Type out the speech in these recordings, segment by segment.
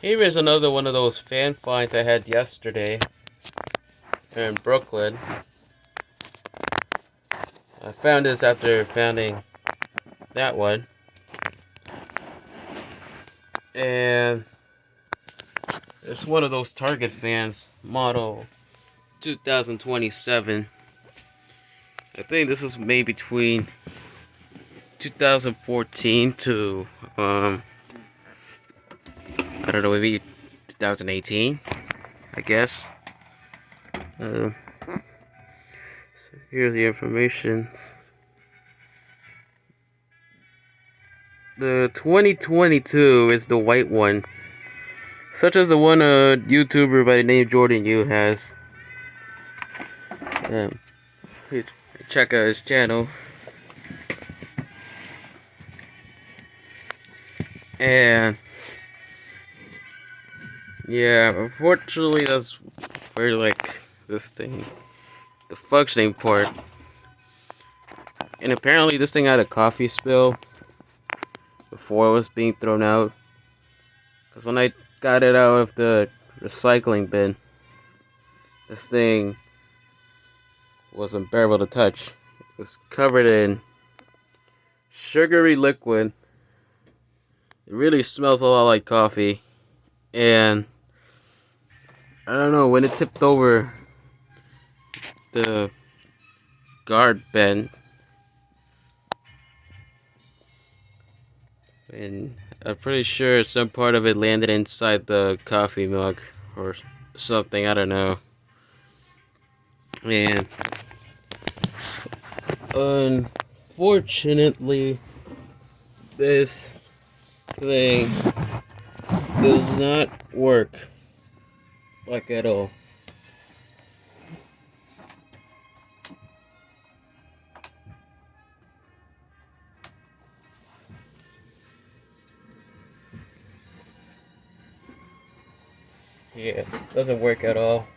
Here is another one of those fan finds I had yesterday in Brooklyn. I found this after finding that one. And it's one of those Target fans, model 2027. I think this is made between 2014 to, I don't know, maybe 2018, I guess. So here's the information. The 2022 is the white one, such as the one a YouTuber by the name Jordan Yu has. Check out his channel. And yeah, unfortunately that's where like this thing, the functioning part. And apparently this thing had a coffee spill before it was being thrown out. Because when I got it out of the recycling bin, this thing was unbearable to touch. It was covered in sugary liquid. It really smells a lot like coffee. And I don't know, when it tipped over the guard bend, and I'm pretty sure some part of it landed inside the coffee mug or something, I don't know. And unfortunately, this thing does not work like at all. Yeah, doesn't work at all.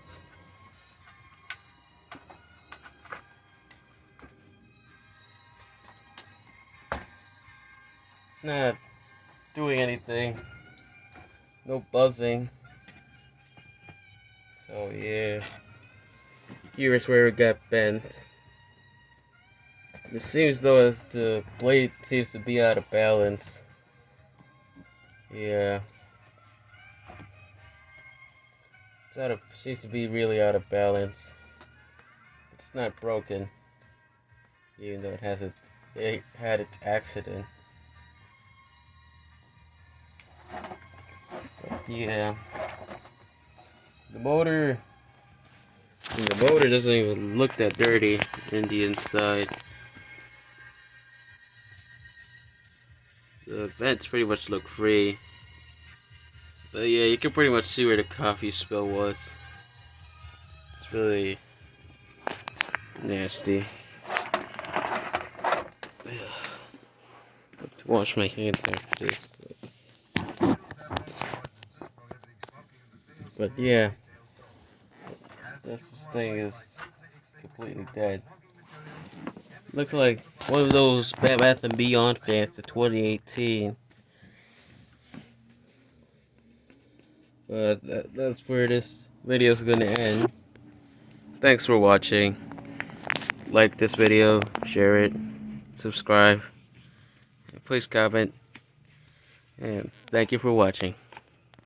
It's not doing anything. No buzzing. So yeah. Here's where it got bent. It seems though as the blade seems to be out of balance. Yeah. Seems to be really out of balance. It's not broken, even though it had its accident. But yeah, the motor doesn't even look that dirty in the inside. The vents pretty much look free. But yeah, you can pretty much see where the coffee spill was. It's really nasty. I have to wash my hands after this. But yeah, this thing is completely dead. Looks like one of those Bad Bath & Beyond fans to 2018. But that's where this video is going to end. Thanks for watching. Like this video, share it, subscribe, and please comment. And thank you for watching.